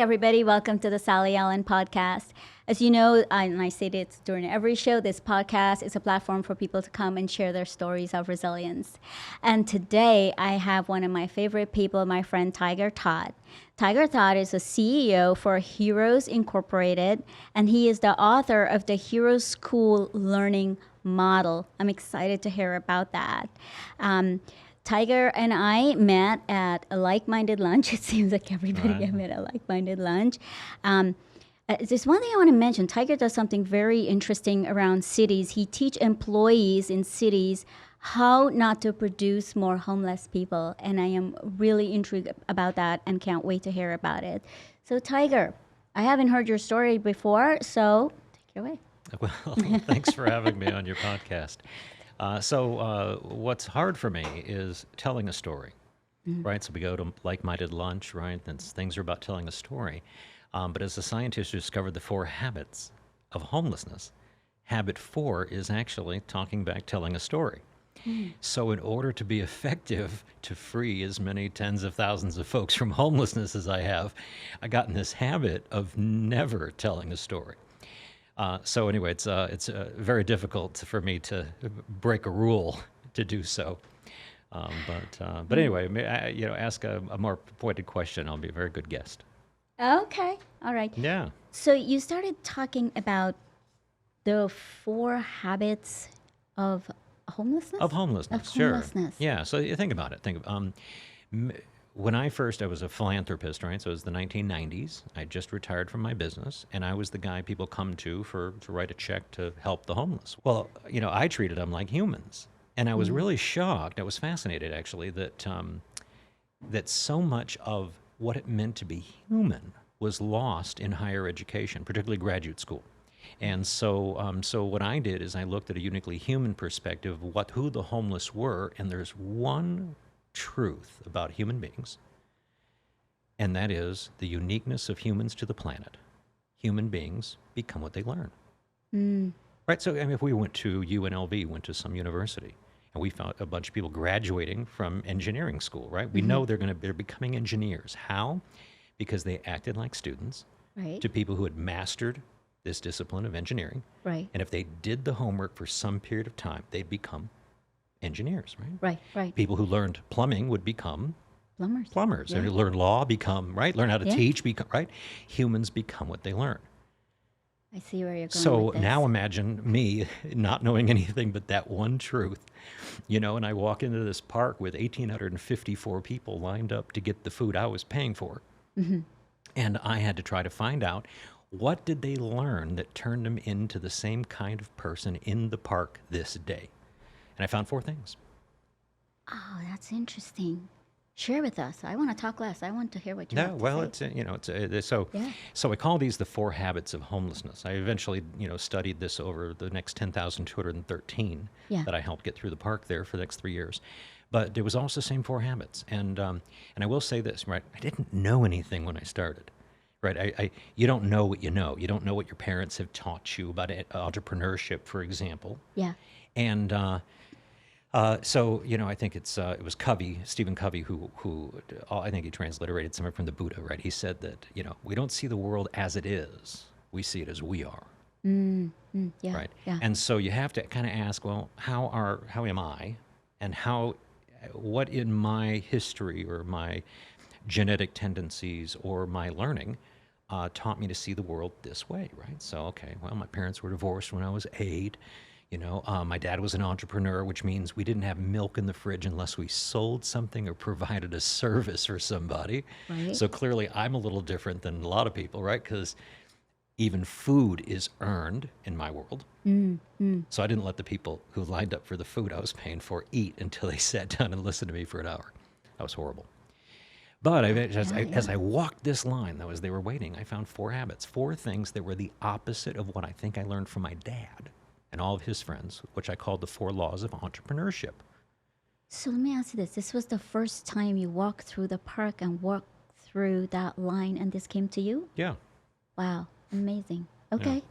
everybody. Welcome to the Sally Ellen podcast. As you know, and I say this during every show, this podcast is a platform for people to come and share their stories of resilience. And today, I have one of my favorite people, my friend Tiger Todd. Tiger Todd is a CEO for Heroes Incorporated, and he is the author of the Heroes School Learning Model. I'm excited to hear about that. Tiger and I met at a like-minded lunch. It seems like everybody I met at a like-minded lunch. There's one thing I want to mention. Tiger does something very interesting around cities. He teaches employees in cities how not to produce more homeless people. And I am really intrigued about that and can't wait to hear about it. So Tiger, I haven't heard your story before, so take it away. Well, thanks for having me on your podcast. What's hard for me is telling a story, right? So we go to like-minded lunch, right? And things are about telling a story. But as a scientist who discovered the 4 habits of homelessness, habit 4 is actually talking back, telling a story. So in order to be effective to free as many tens of thousands of folks from homelessness as I have, I got in this habit of never telling a story. So anyway, it's very difficult for me to break a rule to do so. But anyway, ask a more pointed question. I'll be a very good guest. Okay. All right. Yeah. So you started talking about the 4 habits of homelessness? Of homelessness, Of sure. homelessness. Yeah, so you think about it. When I was a philanthropist, right? So it was the 1990s. I just retired from my business, and I was the guy people come to write a check to help the homeless. Well, I treated them like humans, and I was really shocked. I was fascinated, actually, that so much of what it meant to be human was lost in higher education, particularly graduate school. And so what I did is I looked at a uniquely human perspective of who the homeless were, and there's one truth about human beings, and that is the uniqueness of humans to the planet. Human beings become what they learn. Right? So I mean, if we went to UNLV, went to some university, and we found a bunch of people graduating from engineering school, right? We know they're becoming engineers. How? Because they acted like students to people who had mastered this discipline of engineering. Right. And if they did the homework for some period of time, they'd become engineers, right? Right. People who learned plumbing would become plumbers. Yeah. And who learn law learn how to Yeah. teach, right? Humans become what they learn. I see where you're going So with this. now imagine me not knowing anything but that one truth, and I walk into this park with 1,854 people lined up to get the food I was paying for. And I had to try to find out, what did they learn that turned them into the same kind of person in the park this day? And I found 4 things. Oh, that's interesting. Share with us. I want to talk less. I want to hear what you have to say. So I call these the 4 habits of homelessness. I eventually, studied this over the next 10,213 that I helped get through the park there for the next 3 years. But it was also the same 4 habits. And I will say this, right? I didn't know anything when I started. Right, you don't know what you know. You don't know what your parents have taught you about entrepreneurship, for example. Yeah. And I think it was Covey, Stephen Covey, who I think he transliterated somewhere from the Buddha, right? He said that, we don't see the world as it is, we see it as we are. Yeah. Right. Yeah. And so you have to kind of ask, well, how am I, and what in my history or my genetic tendencies or my learning taught me to see the world this way, right? So, okay, well, my parents were divorced when I was 8. My dad was an entrepreneur, which means we didn't have milk in the fridge unless we sold something or provided a service for somebody. Right. So clearly I'm a little different than a lot of people, right? Because even food is earned in my world. So I didn't let the people who lined up for the food I was paying for eat until they sat down and listened to me for an hour. That was horrible. But as I walked this line, though, as they were waiting, I found 4 habits, 4 things that were the opposite of what I think I learned from my dad and all of his friends, which I called the 4 laws of entrepreneurship. So let me ask you this. This was the first time you walked through the park and walked through that line, and this came to you? Yeah. Wow. Amazing. Okay.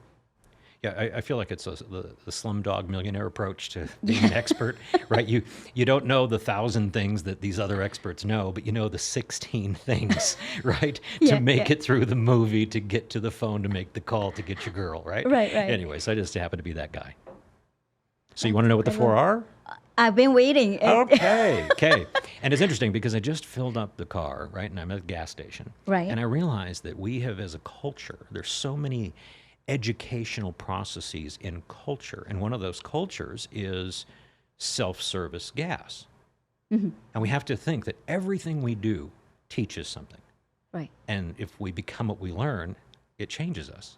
Yeah, I feel like it's the Slumdog Millionaire approach to being an expert, right? You don't know the 1,000 things that these other experts know, but you know the 16 things, right? To Yeah, make yeah. it through the movie, to get to the phone, to make the call, to get your girl, right? Right, right. Anyways, I just happen to be that guy. So you That's want to know what the four incredible. are? I've been waiting. Okay, okay. And it's interesting because I just filled up the car, right? And I'm at a gas station. Right. And I realized that we have, as a culture, there's so many educational processes in culture. And one of those cultures is self-service gas. And we have to think that everything we do teaches something. Right. And if we become what we learn, it changes us.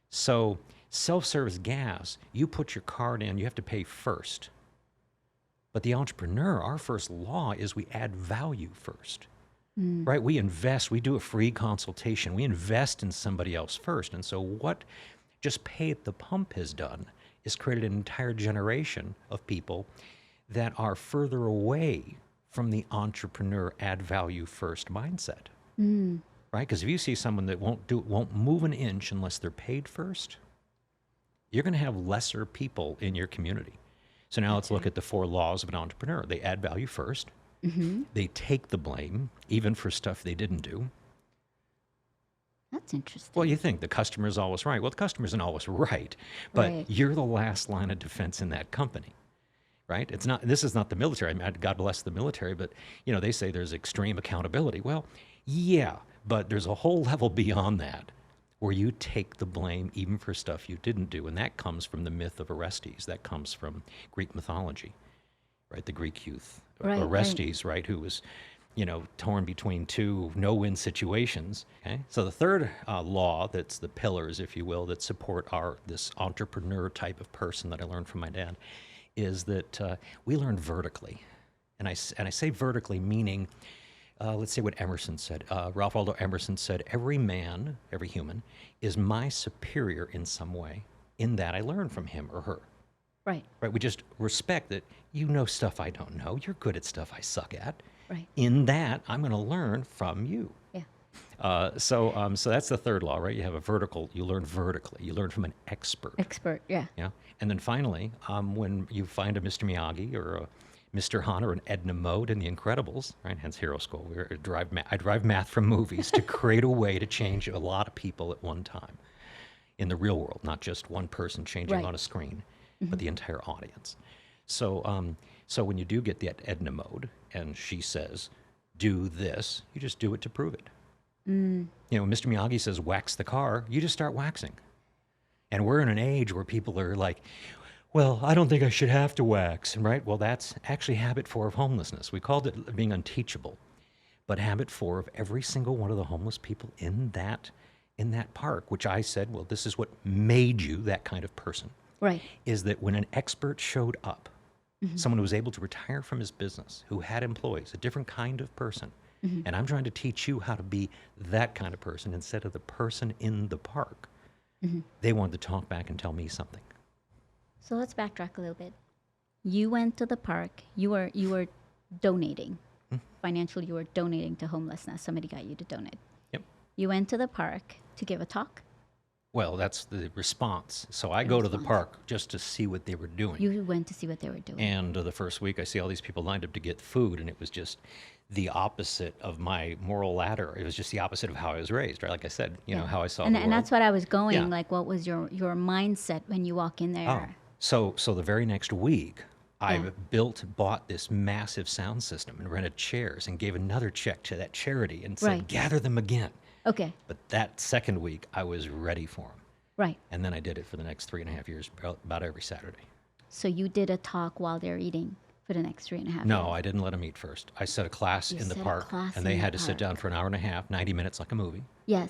So self-service gas, you put your card in, you have to pay first. But the entrepreneur, our first law is we add value first, right? We invest, we do a free consultation, we invest in somebody else first. And so what just pay at the pump has done is created an entire generation of people that are further away from the entrepreneur add value first mindset, right? Because if you see someone that won't move an inch unless they're paid first, you're going to have lesser people in your community. So now let's look at the 4 laws of an entrepreneur. They add value first. They take the blame, even for stuff they didn't do. That's interesting. Well, you think the customer is always right. Well, the customer isn't always right, but Right. you're the last line of defense in that company, right? It's not. This is not the military. I mean, God bless the military, but you know they say there's extreme accountability. Well, yeah, but there's a whole level beyond that, where you take the blame even for stuff you didn't do. And that comes from the myth of Orestes. That comes from Greek mythology, right? The Greek youth, Right, right. Orestes, right? Who was, you know, torn between 2 no-win situations. Okay? So the third law, that's the pillars, if you will, that support this entrepreneur type of person that I learned from my dad, is that we learn vertically. And I say vertically, meaning, let's say what Emerson said. Ralph Waldo Emerson said, every man, every human, is my superior in some way, in that I learn from him or her. Right. Right? We just respect that you know stuff I don't know. You're good at stuff I suck at. Right. In that, I'm going to learn from you. Yeah. So that's the third law, right? You have a vertical. You learn vertically. You learn from an expert. Expert. Yeah. Yeah. And then finally, when you find a Mr. Miyagi or a Mr. Han or an Edna Mode in The Incredibles, right? Hence Hero School. I drive math from movies to create a way to change a lot of people at one time in the real world, not just one person changing Right. on a screen, but the entire audience. So, so when you do get that Edna Mode and she says, do this, you just do it to prove it. You know, when Mr. Miyagi says, wax the car, you just start waxing. And we're in an age where people are like, well, I don't think I should have to wax, right? Well, that's actually habit 4 of homelessness. We called it being unteachable. But habit 4 of every single one of the homeless people in that park, which I said, well, this is what made you that kind of person, Right. is that when an expert showed up, someone who was able to retire from his business, who had employees, a different kind of person, and I'm trying to teach you how to be that kind of person instead of the person in the park, they wanted to talk back and tell me something. So let's backtrack a little bit. You went to the park. You were donating financially. You were donating to homelessness. Somebody got you to donate. Yep. You went to the park to give a talk. Well, that's the response. So I go to the park just to see what they were doing. You went to see what they were doing. And the first week, I see all these people lined up to get food, and it was just the opposite of my moral ladder. It was just the opposite of how I was raised, right? Like I said, you know, how I saw the world. And that's what I was going. Yeah. Like, what was your mindset when you walk in there? Oh, so the very next week, I bought this massive sound system and rented chairs and gave another check to that charity and said, Right. gather them again. Okay. But that second week, I was ready for them. Right. And then I did it for the next 3.5 years, about every Saturday. So you did a talk while they're eating for the next 3.5 years. No, I didn't let them eat first. I set a class You in the set a park, class and in they the had to sit park. down for an hour and a half, 90 minutes like a movie, Yes.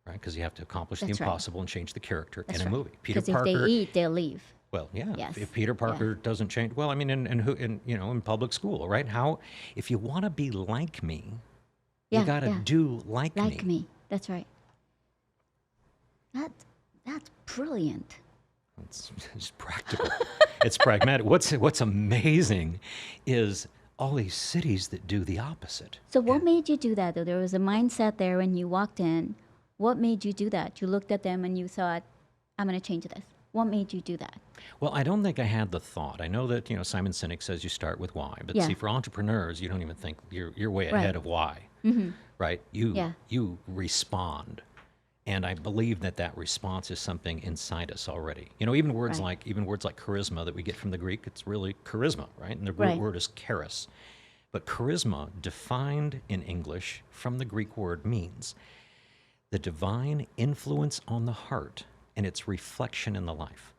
right? Because you have to accomplish That's the right. impossible and change the character That's in a right. movie. Peter Because if Parker. they eat, they'll leave. Well, yeah. Yes. If Peter Parker doesn't change, well, I mean, in public school, right? How, if you want to be like me, Yeah, you got to yeah. do like Like me. That's right. That's brilliant. It's practical. It's pragmatic. What's amazing is all these cities that do the opposite. So what made you do that, though? There was a mindset there when you walked in. What made you do that? You looked at them and you thought, I'm going to change this? What made you do that? Well, I don't think I had the thought. I know that, Simon Sinek says you start with why, but Yeah. see, for entrepreneurs, you don't even think you're way Right. ahead of why, right? Yeah. You respond, and I believe that response is something inside us already. Even words Right. like charisma that we get from the Greek, it's really charisma, right? And the root Right. word is charis. But charisma, defined in English from the Greek word, means the divine influence on the heart and its reflection in the life.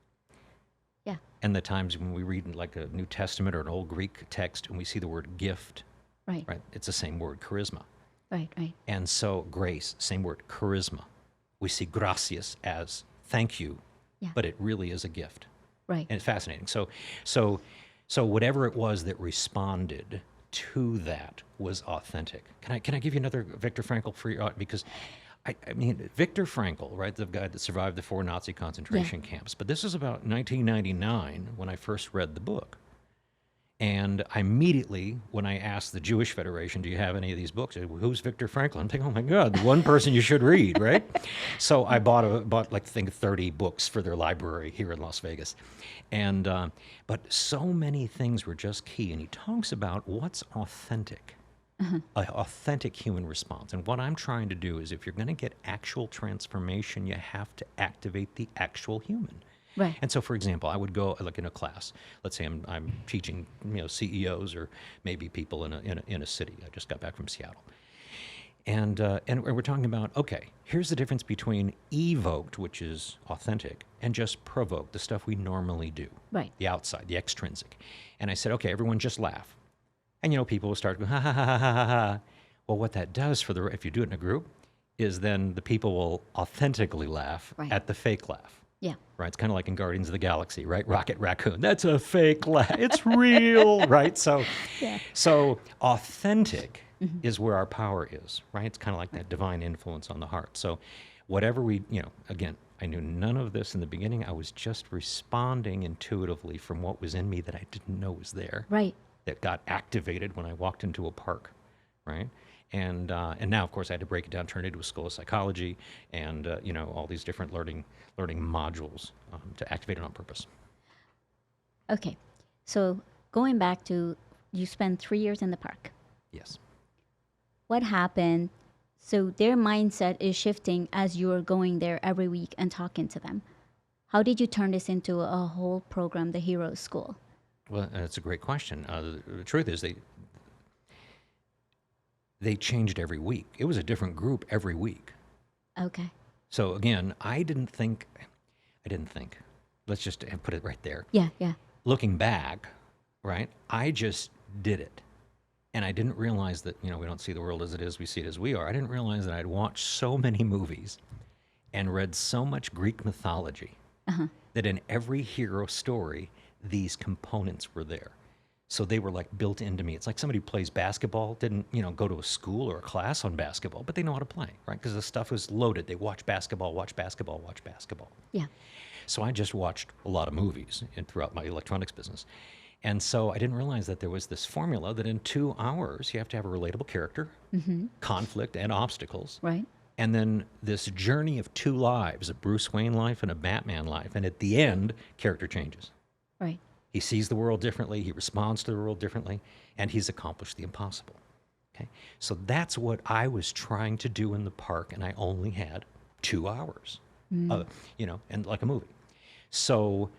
Yeah. And the times when we read like a New Testament or an old Greek text and we see the word gift, Right. right? It's the same word, charisma. Right. Right. And so grace, same word, charisma. We see gracias as thank you, Yeah. but it really is a gift. Right. And it's fascinating. So whatever it was that responded to that was authentic. Can I give you another Viktor Frankl for your, because I mean, Viktor Frankl, right, the guy that survived the 4 Nazi concentration camps. But this is about 1999 when I first read the book. And I immediately, when I asked the Jewish Federation, do you have any of these books? I said, well, who's Viktor Frankl? I'm thinking, oh my God, the one person you should read, right? So I bought like, I think 30 books for their library here in Las Vegas. And, but so many things were just key. And he talks about what's authentic, an authentic human response. And what I'm trying to do is if you're going to get actual transformation, you have to activate the actual human. Right. And so, for example, I would go like in a class. Let's say I'm teaching, CEOs or maybe people in a city. I just got back from Seattle, and we're talking about, okay, here's the difference between evoked, which is authentic, and just provoked, the stuff we normally do, Right. the outside, the extrinsic. And I said, okay, everyone just laugh, and people will start going ha ha ha ha ha ha. Well, what that does if you do it in a group, is then the people will authentically laugh Right. at the fake laugh. Yeah. Right, it's kind of like in Guardians of the Galaxy, right? Rocket Raccoon, that's a fake laugh. It's real, right? So, Yeah. so authentic is where our power is, right? It's kind of like that divine influence on the heart. So, whatever we, again, I knew none of this in the beginning. I was just responding intuitively from what was in me that I didn't know was there. Right. That got activated when I walked into a park, right? And now, of course, I had to break it down, turn it into a school of psychology, and all these different learning modules to activate it on purpose. Okay. So going back to, you spent 3 years in the park. Yes. What happened? So their mindset is shifting as you are going there every week and talking to them. How did you turn this into a whole program, the Heroes School? Well, that's a great question. The truth is they changed every week. It was a different group every week. Okay. So again, I didn't think. Let's just put it right there. Yeah. Yeah. Looking back, right, I just did it. And I didn't realize that, we don't see the world as it is, we see it as we are. I didn't realize that I'd watched so many movies and read so much Greek mythology that in every hero story, these components were there. So they were like built into me. It's like somebody who plays basketball, didn't, go to a school or a class on basketball, but they know how to play, right? Because the stuff was loaded. They watch basketball. Yeah. So I just watched a lot of movies throughout my electronics business. And so I didn't realize that there was this formula that in 2 hours, you have to have a relatable character, conflict and obstacles. Right. And then this journey of 2 lives, a Bruce Wayne life and a Batman life. And at the end, character changes. Right. He sees the world differently, he responds to the world differently, and he's accomplished the impossible. Okay? So that's what I was trying to do in the park, and I only had 2 hours, and like a movie. So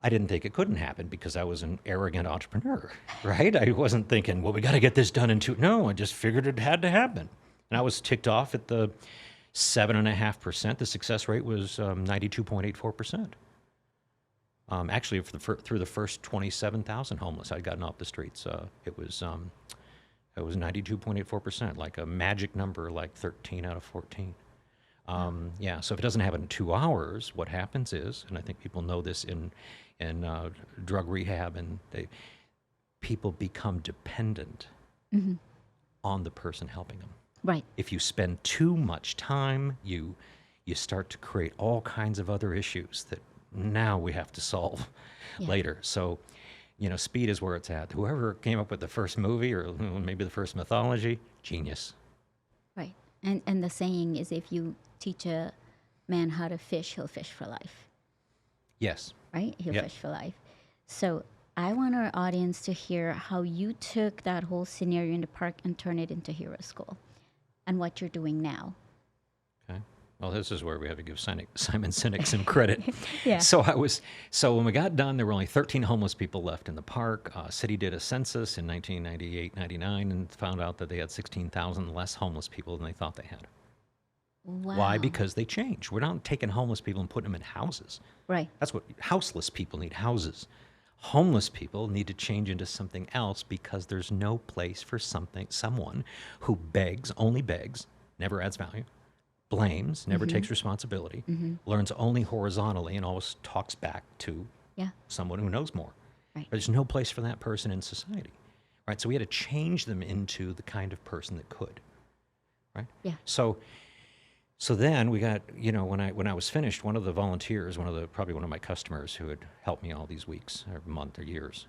I didn't think it couldn't happen because I was an arrogant entrepreneur, right? I wasn't thinking, well, we got to get this done in 2. No, I just figured it had to happen. And I was ticked off at the 7.5%. The success rate was 92.84%. Actually, through the first 27,000 homeless I'd gotten off the streets, it was 92.84%, like a magic number, like 13 out of 14. Yeah, so if it doesn't happen in 2 hours, what happens is, and I think people know this in drug rehab, and people become dependent on the person helping them. Right. If you spend too much time, you start to create all kinds of other issues that now we have to solve later. So, speed is where it's at. Whoever came up with the first movie or maybe the first mythology, genius. Right. And the saying is, if you teach a man how to fish, he'll fish for life, Yes. right? He'll Yep. fish for life. So I want our audience to hear how you took that whole scenario in the park and turned it into Hero School and what you're doing now. Okay. Well, this is where we have to give Simon Sinek some credit. Yeah. So when we got done, there were only 13 homeless people left in the park. City did a census in 1998, 99, and found out that they had 16,000 less homeless people than they thought they had. Wow. Why? Because they changed. We're not taking homeless people and putting them in houses. Right. That's what houseless people need, houses. Homeless people need to change into something else because there's no place for someone who begs, only begs, never adds value, blames, never takes responsibility, learns only horizontally and always talks back to Yeah. someone who knows more. Right. There's no place for that person in society, right? So we had to change them into the kind of person that could, right? Yeah. So then we got, when I was finished, one of the volunteers, probably one of my customers who had helped me all these weeks, or month or years,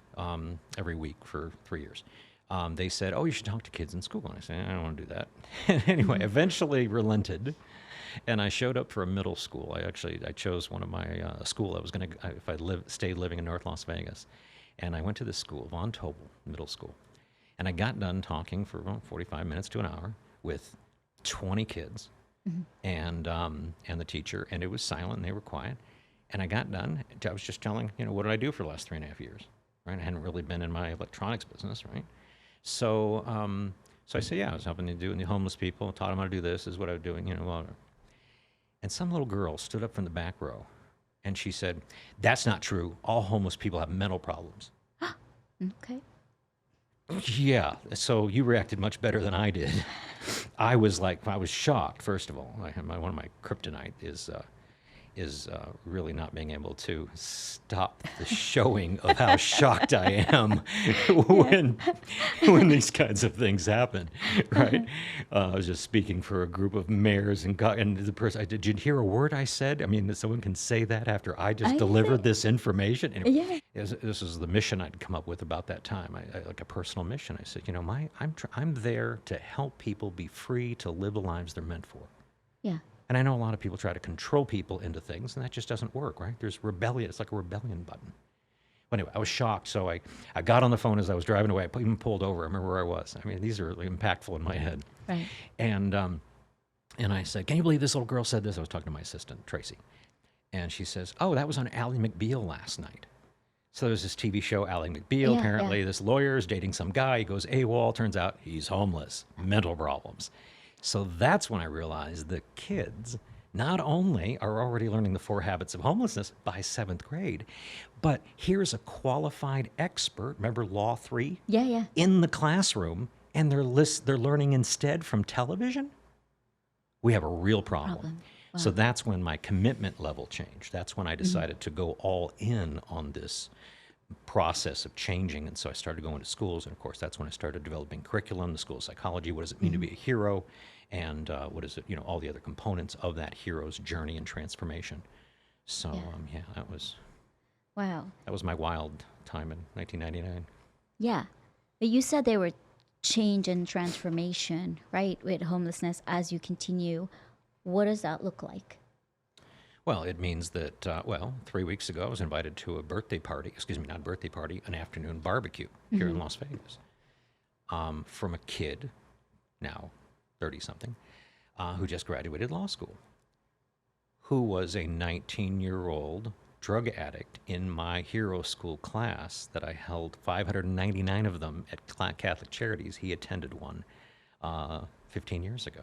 every week for 3 years, they said, "Oh, you should talk to kids in school." And I said, "I don't want to do that." And anyway, eventually relented, and I showed up for a middle school. I chose one of my school I was going to, if I stayed living in North Las Vegas, and I went to this school, Von Tobel Middle School, and I got done talking for 45 minutes to an hour with 20 kids. And the teacher, and it was silent, and they were quiet. And I got done. I was just telling, what did I do for the last 3.5 years, right? I hadn't really been in my electronics business, right? So I said, yeah, I was helping to do the homeless people, taught them how to do this, is what I was doing, whatever. And some little girl stood up from the back row, and she said, "That's not true. All homeless people have mental problems." Okay. Yeah, so you reacted much better than I did. I was shocked, first of all. One of my kryptonite is really not being able to stop the showing of how shocked I am when these kinds of things happen, right? I was just speaking for a group of mayors, and the person, did you hear a word I said? I mean, someone can say that after I just delivered this information? Anyway, Yeah. this is the mission I'd come up with about that time, I like a personal mission. I said, I'm there to help people be free to live the lives they're meant for. Yeah. And I know a lot of people try to control people into things, and that just doesn't work, right? There's rebellion. It's like a rebellion button. But anyway, I was shocked, so I got on the phone as I was driving away. I even pulled over. I remember where I was. I mean, these are really impactful in my head. Right. And I said, "Can you believe this little girl said this?" I was talking to my assistant, Tracy. And she says, "Oh, that was on Ally McBeal last night." So there's this TV show, Ally McBeal. Yeah, Apparently, yeah. this lawyer is dating some guy. He goes AWOL. Turns out he's homeless, mental problems. So that's when I realized the kids not only are already learning the 4 habits of homelessness by 7th grade, but here's a qualified expert, remember Law 3? Yeah. Yeah. In the classroom, and they're learning instead from television. We have a real problem. So that's when my commitment level changed. That's when I decided to go all in on this process of changing. And so I started going to schools, and of course that's when I started developing curriculum, the school of psychology, what does it mean to be a hero, and what is it, all the other components of that hero's journey and transformation. So that was my wild time in 1999. Yeah. But you said there were change and transformation, right, with homelessness as you continue. What does that look like? Well, it means that, 3 weeks ago, I was invited to a birthday party, not a birthday party, an afternoon barbecue here in Las Vegas, from a kid, now 30-something, who just graduated law school, who was a 19-year-old drug addict in my hero school class that I held 599 of them at Catholic Charities. He attended one 15 years ago.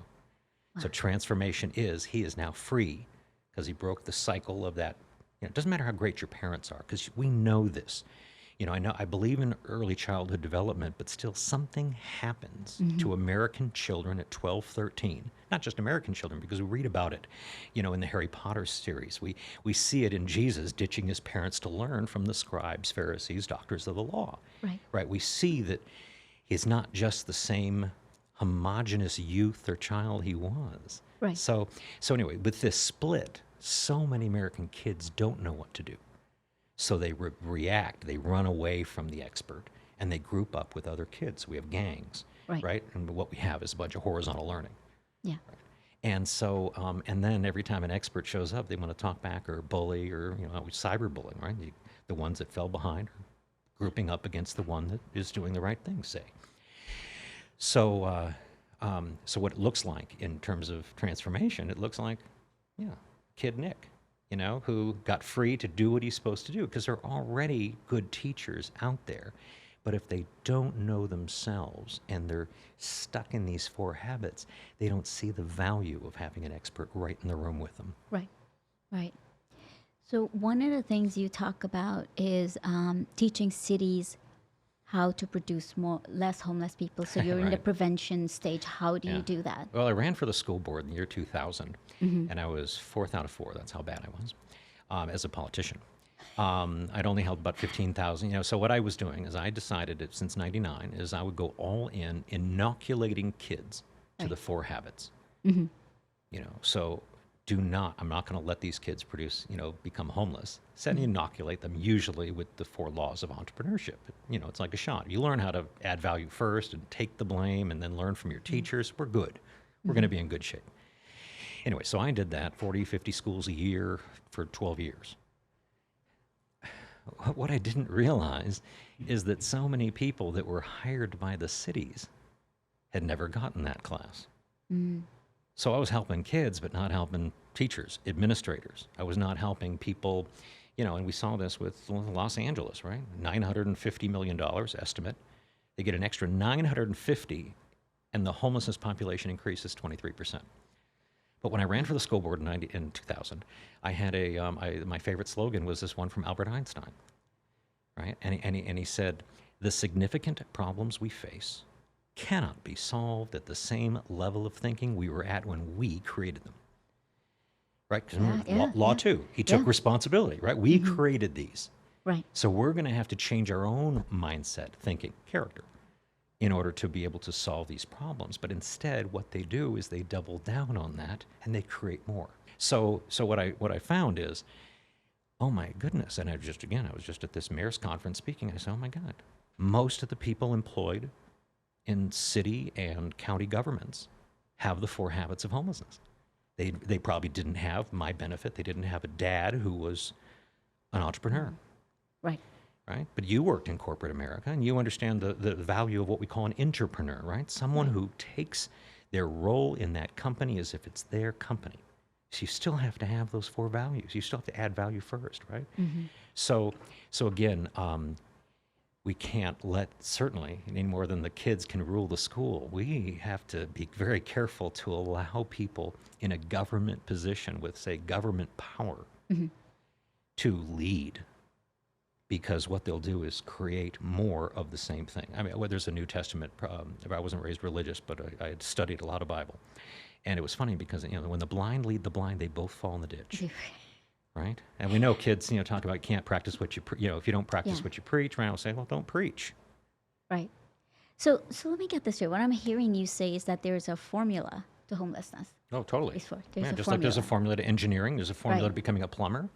So transformation he is now free because he broke the cycle of that. It doesn't matter how great your parents are, because we know this. I believe in early childhood development, but still something happens to American children at 12, 13. Not just American children, because we read about it, in the Harry Potter series. We see it in Jesus ditching his parents to learn from the scribes, Pharisees, doctors of the law. Right. We see that he's not just the same homogenous youth or child he was. Right. So anyway, with this split, so many American kids don't know what to do. So they react, they run away from the expert, and they group up with other kids. We have gangs, right? And what we have is a bunch of horizontal learning. Yeah. And so, and then every time an expert shows up, they want to talk back or bully or, cyberbullying, right? The ones that fell behind are grouping up against the one that is doing the right thing, say. So, so what it looks like in terms of transformation, it looks like, yeah, Kid Nick, who got free to do what he's supposed to do because there are already good teachers out there. But if they don't know themselves and they're stuck in these 4 habits, they don't see the value of having an expert right in the room with them. Right, right. So one of the things you talk about is teaching cities how to produce less homeless people. So you're in the Right. prevention stage. How do Yeah. you do that? Well, I ran for the school board in the year 2000, and I was 4th out of 4. That's how bad I was as a politician. I'd only held about 15,000. So what I was doing is I decided that since '99 is I would go all in inoculating kids to the 4 habits. So I'm not going to let these kids become homeless. Instead, inoculate them usually with the 4 laws of entrepreneurship. It's like a shot. You learn how to add value first and take the blame and then learn from your teachers. We're good. We're going to be in good shape. Anyway, so I did that 40, 50 schools a year for 12 years. What I didn't realize is that so many people that were hired by the cities had never gotten that class. So I was helping kids, but not helping teachers, administrators. I was not helping people, and we saw this with Los Angeles, right? $950 million estimate. They get an extra 950, and the homelessness population increases 23%. But when I ran for the school board in 2000, I had my favorite slogan was this one from Albert Einstein, right? And he said, "The significant problems we face cannot be solved at the same level of thinking we were at when we created them." Right? 'Cause remember, law 2, he took responsibility, right? We created these. Right. So we're going to have to change our own mindset, thinking, character, in order to be able to solve these problems. But instead, what they do is they double down on that and they create more. So what I found is, oh my goodness, and I was just at this mayor's conference speaking, and I said, oh my God, most of the people employed in city and county governments have the 4 habits of homelessness. They probably didn't have my benefit. They didn't have a dad who was an entrepreneur. Right. Right? But you worked in corporate America, and you understand the value of what we call an entrepreneur, right? Someone who takes their role in that company as if it's their company. So you still have to have those 4 values. You still have to add value first, right? So again, we can't let, certainly, any more than the kids can rule the school, we have to be very careful to allow people in a government position with, say, government power to lead. Because what they'll do is create more of the same thing. I mean, there's a New Testament. I wasn't raised religious, but I had studied a lot of Bible. And it was funny because, when the blind lead the blind, they both fall in the ditch. Right? And we know kids, talk about can't practice what you, if you don't practice what you preach, right? I'll say, well, don't preach. Right. So let me get this straight. What I'm hearing you say is that there's a formula to homelessness. Oh, totally. There's a Just formula. like there's a formula to engineering, there's a formula to becoming a plumber.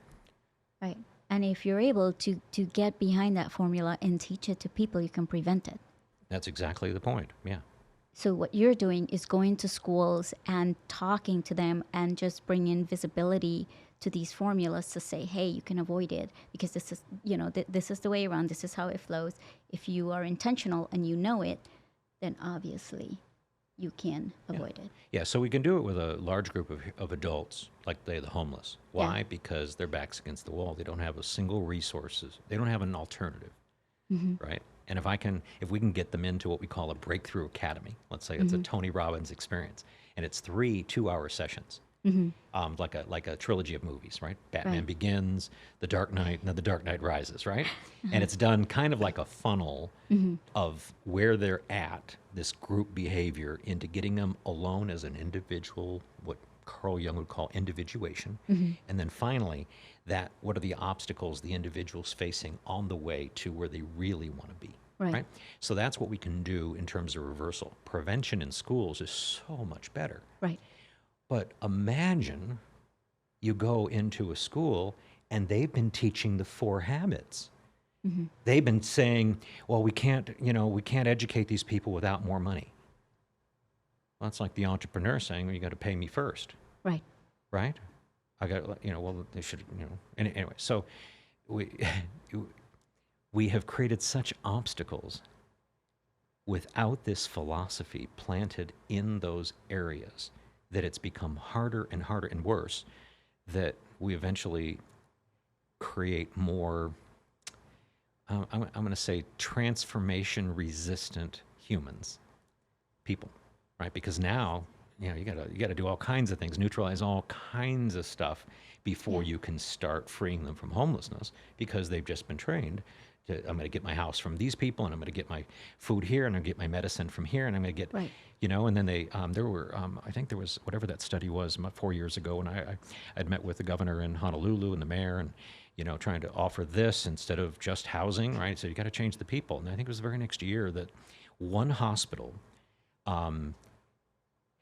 Right. And if you're able to get behind that formula and teach it to people, you can prevent it. That's exactly the point. Yeah. So what you're doing is going to schools and talking to them and just bringing visibility to these formulas to say, hey, you can avoid it because this is, this is the way around. This is how it flows. If you are intentional and you know it, then obviously you can avoid it. Yeah, so we can do it with a large group of adults, like the homeless. Why? Because their back's against the wall. They don't have a single resources. They don't have an alternative, right? And if we can get them into what we call a breakthrough academy, let's say it's a Tony Robbins experience, and it's 3 2-hour sessions, like a trilogy of movies, right? Batman Begins, The Dark Knight, and then The Dark Knight Rises, right? And it's done kind of like a funnel of where they're at, this group behavior, into getting them alone as an individual, what Carl Jung would call individuation. And then finally, what are the obstacles the individual's facing on the way to where they really want to be. Right. So that's what we can do in terms of reversal. Prevention in schools is so much better. Right. But imagine you go into a school and they've been teaching the 4 habits. They've been saying, well, we can't educate these people without more money. Well, it's like the entrepreneur saying, well, you got to pay me first, Right. right? I got, well, they should, anyway, so we, we have created such obstacles without this philosophy planted in those areas that it's become harder and harder and worse, that we eventually create more, I'm going to say, transformation resistant humans, people, right? Because now, you got to do all kinds of things, neutralize all kinds of stuff before you can start freeing them from homelessness, because they've just been trained to, I'm going to get my house from these people, and I'm going to get my food here, and I'm going to get my medicine from here, and I'm going to get, Right. and then they, there were, I think there was, whatever that study was 4 years ago, and I'd met with the governor in Honolulu and the mayor, and, trying to offer this instead of just housing, right? So you got to change the people. And I think it was the very next year that one hospital,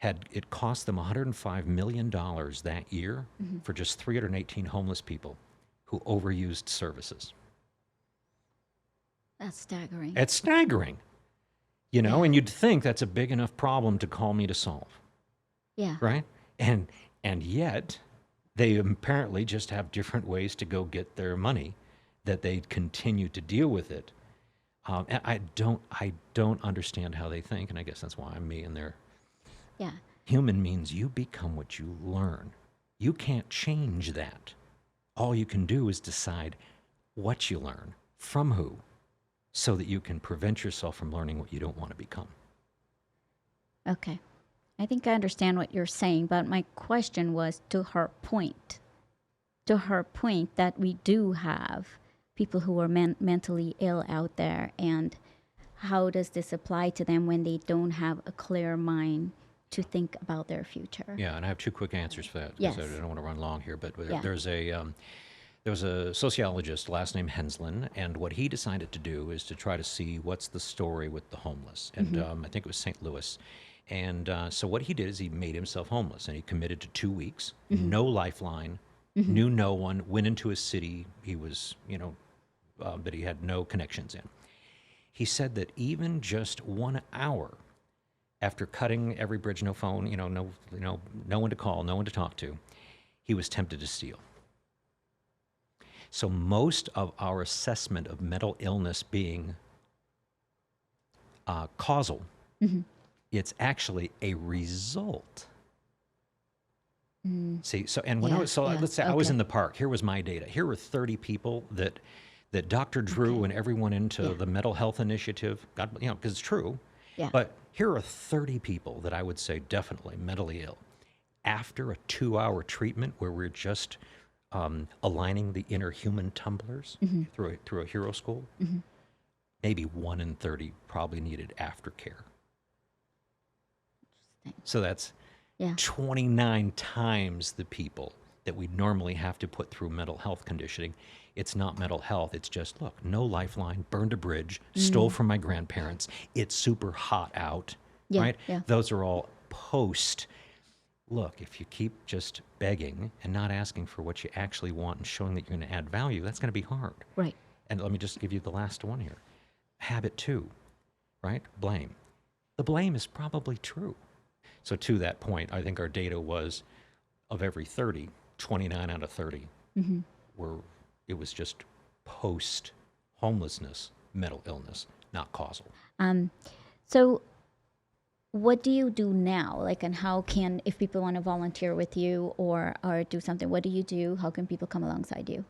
it cost them $105 million that year for just 318 homeless people who overused services. That's staggering. It's staggering, and you'd think that's a big enough problem to call me to solve, Yeah. right? And yet they apparently just have different ways to go get their money, that they continue to deal with it. And I don't understand how they think, and I guess that's why I'm me and they're. Yeah. Human means you become what you learn. You can't change that. All you can do is decide what you learn, from who, so that you can prevent yourself from learning what you don't want to become. Okay. I think I understand what you're saying, but my question was to her point. To her point that we do have people who are mentally ill out there, and how does this apply to them when they don't have a clear mind to think about their future? Yeah, and I have two quick answers for that, Yes. because I don't want to run long here, but Yeah. there was a sociologist, last name Henslin, and what he decided to do is to try to see what's the story with the homeless. And I think it was St. Louis. And so what he did is he made himself homeless, and he committed to 2 weeks, no lifeline, knew no one, went into a city he was, that he had no connections in. He said that even just 1 hour after cutting every bridge, no phone, no one to call, no one to talk to, he was tempted to steal. So most of our assessment of mental illness being causal, it's actually a result. See, so, and when Yeah, let's say I was okay. in the park. Here was my data. Here were 30 people that Dr. Drew and everyone into the mental health initiative, because it's true. Yeah. But here are 30 people that I would say definitely mentally ill. After a 2-hour treatment where we're just aligning the inner human tumblers through a hero school, maybe 1 in 30 probably needed aftercare. So that's 29 times the people that we normally have to put through mental health conditioning. It's not mental health. It's just, look, no lifeline, burned a bridge, stole from my grandparents. It's super hot out, right? Yeah. Those are all post. Look, if you keep just begging and not asking for what you actually want and showing that you're going to add value, that's going to be hard. Right. And let me just give you the last one here. Habit 2, right? Blame. The blame is probably true. So to that point, I think our data was of every 30, 29 out of 30 it was just post-homelessness, mental illness, not causal. So what do you do now? Like, and how can, if people want to volunteer with you or do something, what do you do? How can people come alongside you?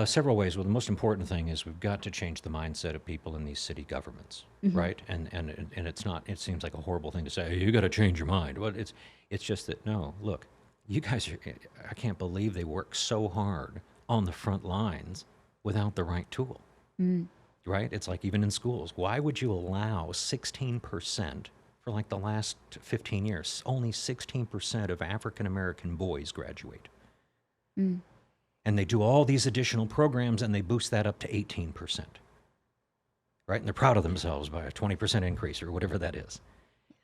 Several ways. Well, the most important thing is we've got to change the mindset of people in these city governments, right? And it's not. It seems like a horrible thing to say. Hey, you got to change your mind. But it's just that, no. Look, you guys are. I can't believe they work so hard on the front lines without the right tool, right? It's like even in schools. Why would you allow 16% for like the last 15 years? Only 16% of African American boys graduate. And they do all these additional programs, and they boost that up to 18%, right? And they're proud of themselves by a 20% increase or whatever that is.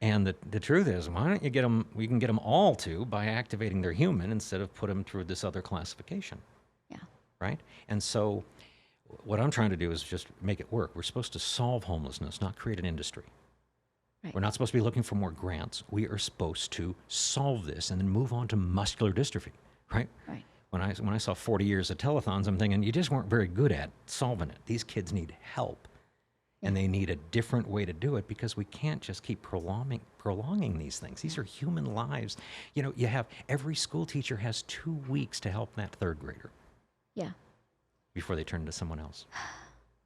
And the truth is, why don't you get them, we can get them all to by activating their human instead of put them through this other classification, right? And so what I'm trying to do is just make it work. We're supposed to solve homelessness, not create an industry. Right. We're not supposed to be looking for more grants. We are supposed to solve this and then move on to muscular dystrophy, right? Right. When I saw 40 years of telethons, I'm thinking, you just weren't very good at solving it. These kids need help. And they need a different way to do it, because we can't just keep prolonging these things. These are human lives. You know, every school teacher has 2 weeks to help that third grader Yeah. before they turn to someone else.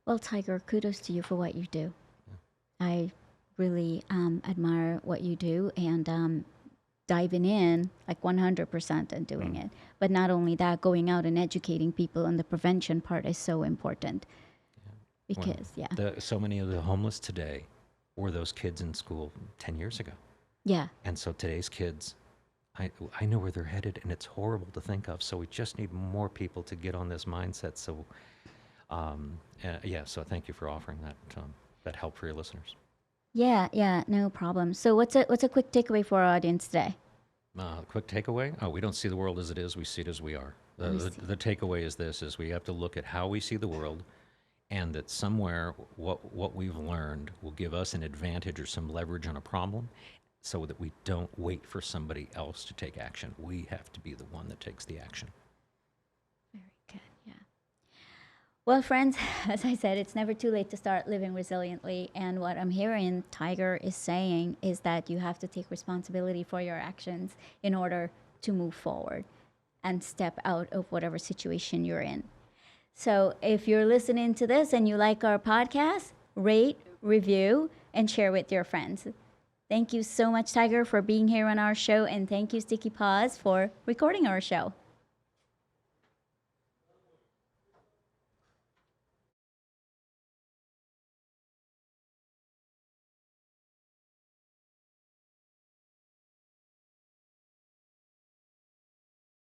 Well, Tiger, kudos to you for what you do. I really admire what you do, and diving in like 100% and doing it. But not only that, going out and educating people on the prevention part is so important. Because, So many of the homeless today were those kids in school 10 years ago. Yeah. And so today's kids, I know where they're headed, and it's horrible to think of. So we just need more people to get on this mindset. So, so thank you for offering that help for your listeners. Yeah, no problem. So what's a quick takeaway for our audience today? Quick takeaway? Oh, we don't see the world as it is. We see it as we are. The takeaway is this, is we have to look at how we see the world, and that somewhere what we've learned will give us an advantage or some leverage on a problem, so that we don't wait for somebody else to take action. We have to be the one that takes the action. Very good, yeah. Well, friends, as I said, it's never too late to start living resiliently. And what I'm hearing Tiger is saying is that you have to take responsibility for your actions in order to move forward and step out of whatever situation you're in. So if you're listening to this and you like our podcast, rate, review, and share with your friends. Thank you so much, Tiger, for being here on our show. And thank you, Sticky Paws, for recording our show.